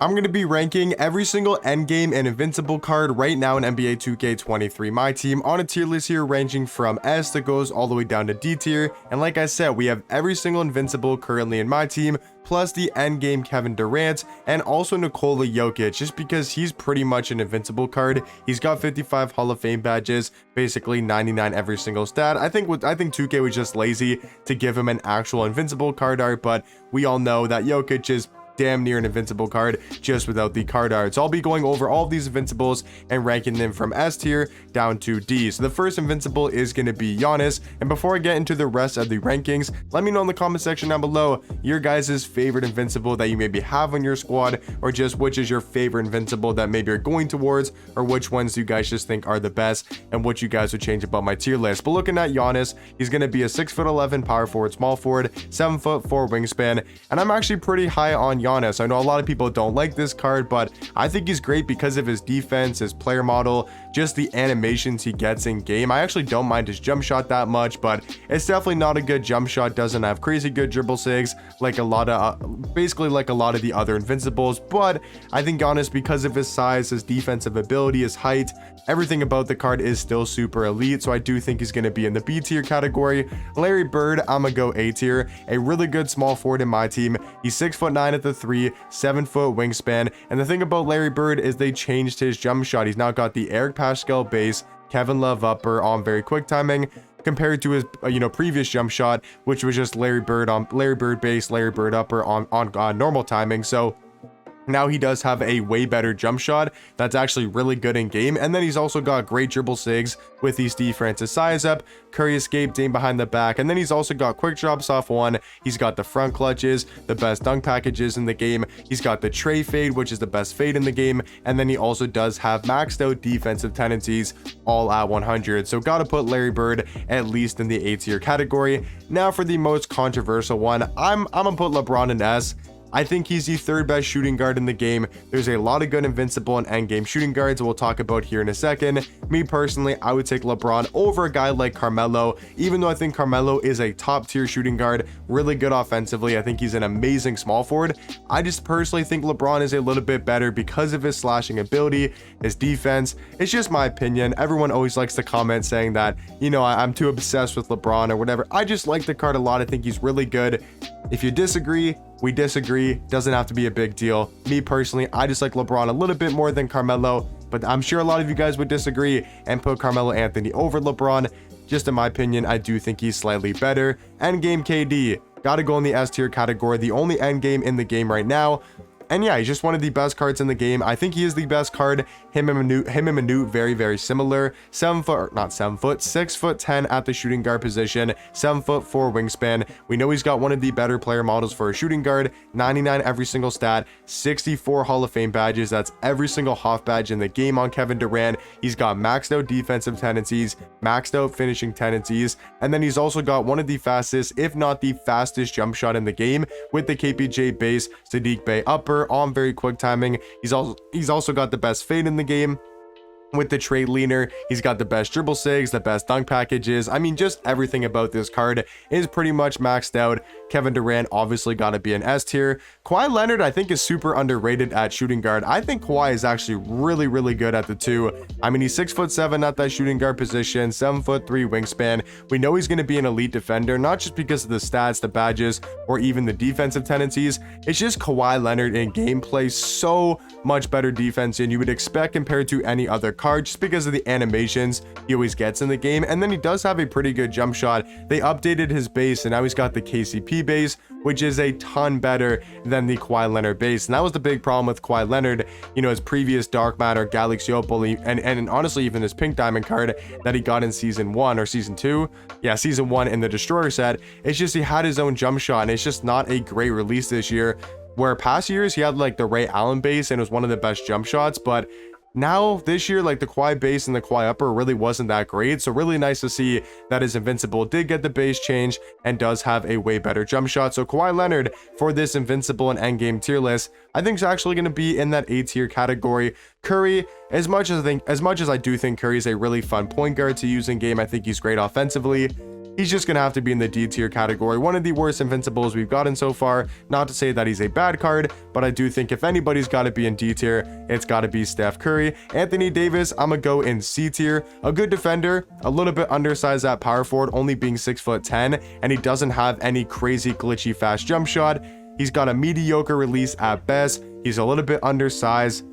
I'm going to be ranking every single endgame and invincible card right now in NBA 2K23 My Team on a tier list here ranging from S that goes all the way down to D tier. And like I said, we have every single invincible currently in my team, plus the endgame Kevin Durant and also Nikola Jokic, just because he's pretty much an invincible card. He's got 55 Hall of Fame badges, basically 99 every single stat. I think 2K was just lazy to give him an actual invincible card art, but we all know that Jokic is damn near an invincible card just without the card art. So I'll be going over all of these invincibles and ranking them from S tier down to D. So the first invincible is going to be Giannis. And before I get into the rest of the rankings, let me know in the comment section down below your guys' favorite invincible that you maybe have on your squad, or just which is your favorite invincible that maybe you're going towards, or which ones you guys just think are the best and what you guys would change about my tier list. But looking at Giannis, he's going to be a 6'11" power forward, small forward, 7'4" wingspan, and I'm actually pretty high on Giannis. I know a lot of people don't like this card, but I think he's great because of his defense, his player model, just the animations he gets in game. I actually don't mind his jump shot that much, but it's definitely not a good jump shot. Doesn't have crazy good dribble sigs like a lot of basically like a lot of the other invincibles. But I think Giannis, because of his size, his defensive ability, his height, everything about the card is still super elite. So I do think he's going to be in the B tier category. Larry Bird, I'm gonna go A tier. A really good small forward in my team. He's 6'9" at the 3, 7-foot wingspan. And the thing about Larry Bird is they changed his jump shot. He's now got the Eric Paschall base, Kevin Love upper on very quick timing, compared to his previous jump shot, which was just Larry Bird base, Larry Bird upper on normal timing. So now he does have a way better jump shot that's actually really good in game. And then he's also got great dribble sigs with the Steve Francis size up, Curry escape, Dame behind the back, and then he's also got quick drops off one. He's got the front clutches, the best dunk packages in the game. He's got the tray fade, which is the best fade in the game, and then he also does have maxed out defensive tendencies all at 100. So gotta put Larry Bird at least in the A tier category. Now for the most controversial one, I'm gonna put LeBron in S. I think he's the third best shooting guard in the game. There's a lot of good invincible and endgame shooting guards we'll talk about here in a second. Me personally, I would take LeBron over a guy like Carmelo, even though I think Carmelo is a top tier shooting guard, really good offensively. I think he's an amazing small forward. I just personally think LeBron is a little bit better because of his slashing ability, his defense. It's just my opinion. Everyone always likes to comment saying that, I'm too obsessed with LeBron or whatever. I just like the card a lot. I think he's really good. If you disagree, we disagree. Doesn't have to be a big deal. Me personally, I just like LeBron a little bit more than Carmelo, but I'm sure a lot of you guys would disagree and put Carmelo Anthony over LeBron. Just in my opinion, I do think he's slightly better. Endgame KD, gotta go in the S tier category, the only endgame in the game right now. And yeah, he's just one of the best cards in the game. I think he is the best card. Him and Manute, very, very similar. 6'10" at the shooting guard position, 7'4" wingspan. We know he's got one of the better player models for a shooting guard, 99 every single stat, 64 Hall of Fame badges. That's every single Hoff badge in the game on Kevin Durant. He's got maxed out defensive tendencies, maxed out finishing tendencies, and then he's also got one of the fastest, if not the fastest jump shot in the game with the KPJ base, Sadiq Bey upper on very quick timing. He's also got the best fade in the game with the trade leaner. He's got the best dribble sigs, the best dunk packages. I mean, just everything about this card is pretty much maxed out. Kevin Durant obviously got to be an S tier. Kawhi Leonard, I think, is super underrated at shooting guard. I think Kawhi is actually really, really good at the 2. I mean, he's 6'7" at that shooting guard position, 7'3" wingspan. We know he's going to be an elite defender, not just because of the stats, the badges, or even the defensive tendencies. It's just Kawhi Leonard in gameplay, so much better defense than you would expect compared to any other card, just because of the animations he always gets in the game. And then he does have a pretty good jump shot. They updated his base, and now he's got the KCP base, which is a ton better than the Kawhi Leonard base. And that was the big problem with Kawhi Leonard, his previous Dark Matter, Galaxy Opal, and honestly even his Pink Diamond card that he got in season 1 or season 2. Yeah, season 1 in the Destroyer set. It's just he had his own jump shot, and it's just not a great release this year. Where past years he had like the Ray Allen base and it was one of the best jump shots, but now this year, like the Kawhi base and the Kawhi upper really wasn't that great. So really nice to see that his Invincible did get the base change and does have a way better jump shot. So Kawhi Leonard for this Invincible and endgame tier list, I think is actually going to be in that A tier category. Curry, as much as I do think Curry is a really fun point guard to use in game, I think he's great offensively. he's just gonna have to be in the D tier category. One of the worst invincibles we've gotten so far. Not to say that he's a bad card, but I do think if anybody's got to be in D tier, it's got to be Steph Curry. Anthony Davis, I'm gonna go in C tier. A good defender, a little bit undersized at power forward, only being 6'10", and he doesn't have any crazy glitchy fast jump shot. He's got a mediocre release at best. He's a little bit undersized.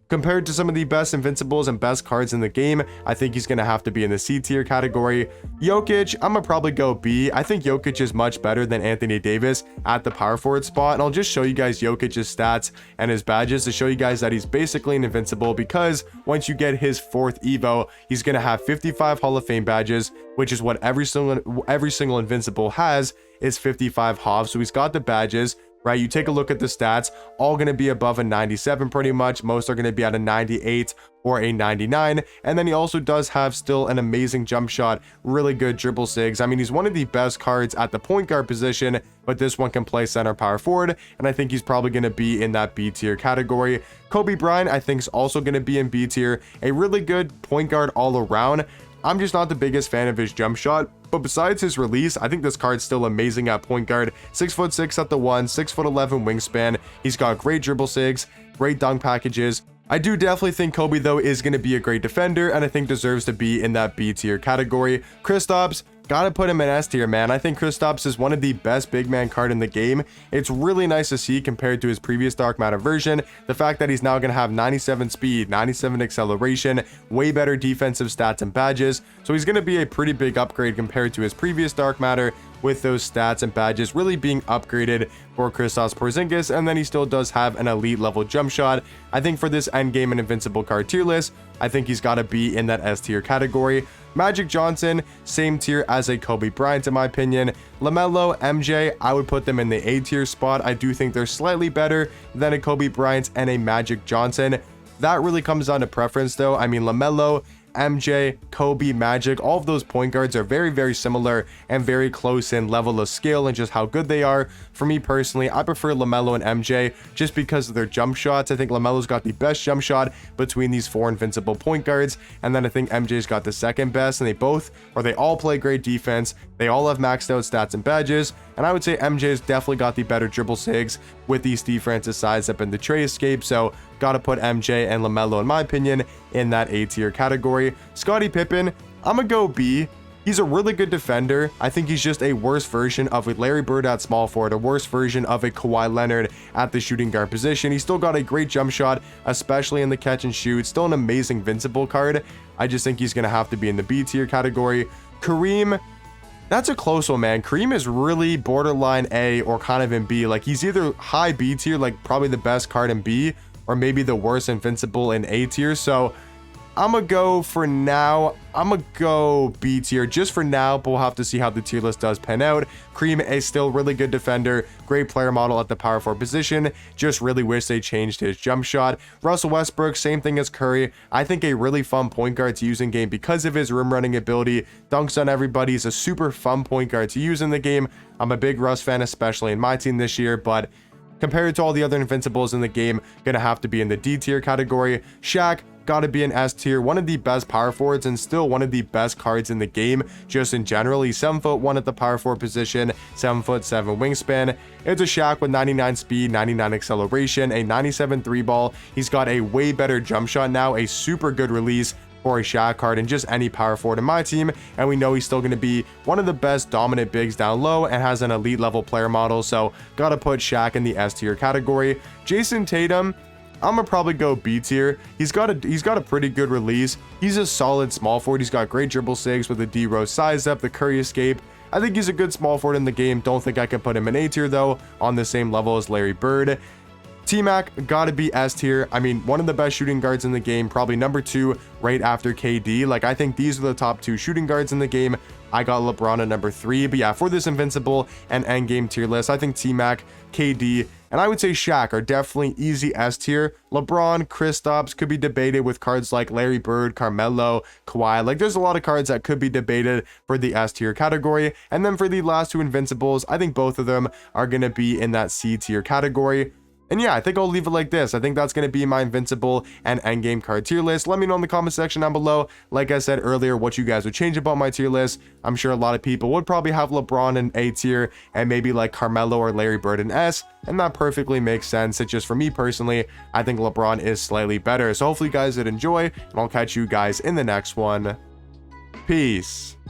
Compared to some of the best invincibles and best cards in the game, I think he's going to have to be in the C tier category. Jokic, I'm going to probably go B. I think Jokic is much better than Anthony Davis at the power forward spot. And I'll just show you guys Jokic's stats and his badges to show you guys that he's basically an invincible, because once you get his 4th Evo, he's going to have 55 Hall of Fame badges, which is what every single invincible has, is 55 HOF. So he's got the badges. Right, you take a look at the stats, all going to be above a 97 pretty much. Most are going to be at a 98 or a 99. And then he also does have still an amazing jump shot, really good dribble sigs. I mean, he's one of the best cards at the point guard position, but this one can play center power forward, and I think he's probably going to be in that B tier category. Kobe Bryant, I think, is also going to be in B tier. A really good point guard all around. I'm just not the biggest fan of his jump shot, but besides his release, I think this card's still amazing at point guard. 6'6" at the 1, 6'11" wingspan. He's got great dribble sigs, great dunk packages. I do definitely think Kobe, though, is going to be a great defender, and I think deserves to be in that B tier category. Kristaps, gotta put him in S tier, man. I think Kristaps is one of the best big man card in the game. It's really nice to see compared to his previous dark matter version. The fact that he's now gonna have 97 speed, 97 acceleration, way better defensive stats and badges. So he's gonna be a pretty big upgrade compared to his previous dark matter, with those stats and badges really being upgraded for Kristaps Porzingis. And then he still does have an elite level jump shot. I think for this endgame and invincible card tier list, I think he's got to be in that S tier category. Magic Johnson, same tier as a Kobe Bryant in my opinion. LaMelo, MJ, I would put them in the A tier spot. I do think they're slightly better than a Kobe Bryant and a Magic Johnson. That really comes down to preference though. I mean, LaMelo, MJ, Kobe, Magic, all of those point guards are very, very similar and very close in level of skill and just how good they are. For me personally, I prefer LaMelo and MJ just because of their jump shots. I think LaMelo's got the best jump shot between these 4 invincible point guards, and then I think MJ's got the second best, and they all play great defense. They all have maxed out stats and badges, and I would say MJ's definitely got the better dribble sigs with the Steve Francis size up in the tray escape. So gotta put MJ and LaMelo, in my opinion, in that A tier category. Scottie Pippen, I'm gonna go B. He's a really good defender. I think he's just a worse version of a Larry Bird at small forward, a worse version of a Kawhi Leonard at the shooting guard position. He's still got a great jump shot, especially in the catch and shoot. Still an amazing invincible card. I just think he's gonna have to be in the B tier category. Kareem, that's a close one, man. Kareem is really borderline A or kind of in B. Like, he's either high B tier, like probably the best card in B, or maybe the worst invincible in A tier. So I'm gonna go for now. I'm gonna go B tier just for now, but we'll have to see how the tier list does pan out. Kareem is still really good defender, great player model at the power forward position. Just really wish they changed his jump shot. Russell Westbrook, same thing as Curry. I think a really fun point guard to use in game because of his rim running ability. Dunks on everybody. He's a super fun point guard to use in the game. I'm a big Russ fan, especially in my team this year, but compared to all the other invincibles in the game, gonna have to be in the D tier category. Shaq, gotta be an S tier, one of the best power forwards and still one of the best cards in the game just in general. He's 7'1" at the power forward position, 7'7" wingspan. It's a Shaq with 99 speed, 99 acceleration, a 97 3 ball. He's got a way better jump shot now, a super good release for a Shaq card and just any power forward in my team. And we know he's still going to be one of the best dominant bigs down low and has an elite level player model. So gotta put Shaq in the S tier category. Jason Tatum, I'm gonna probably go B tier. He's got a pretty good release. He's a solid small forward. He's got great dribble sigs with the D Rose size up, the Curry escape. I think he's a good small forward in the game. Don't think I can put him in A tier though, on the same level as Larry Bird. T-Mac, gotta be S tier. I mean, one of the best shooting guards in the game, probably number 2 right after KD. Like, I think these are the top 2 shooting guards in the game. I got LeBron at number 3, but yeah, for this invincible and endgame tier list, I think T-Mac, KD, and I would say Shaq are definitely easy S tier. LeBron, Kristaps could be debated with cards like Larry Bird, Carmelo, Kawhi. Like, there's a lot of cards that could be debated for the S tier category. And then for the last 2 invincibles, I think both of them are going to be in that C tier category. And yeah, I think I'll leave it like this. I think that's going to be my Invincible and Endgame card tier list. Let me know in the comment section down below, like I said earlier, what you guys would change about my tier list. I'm sure a lot of people would probably have LeBron in A tier and maybe like Carmelo or Larry Bird in S, and that perfectly makes sense. It's just for me personally, I think LeBron is slightly better. So hopefully you guys did enjoy, and I'll catch you guys in the next one. Peace.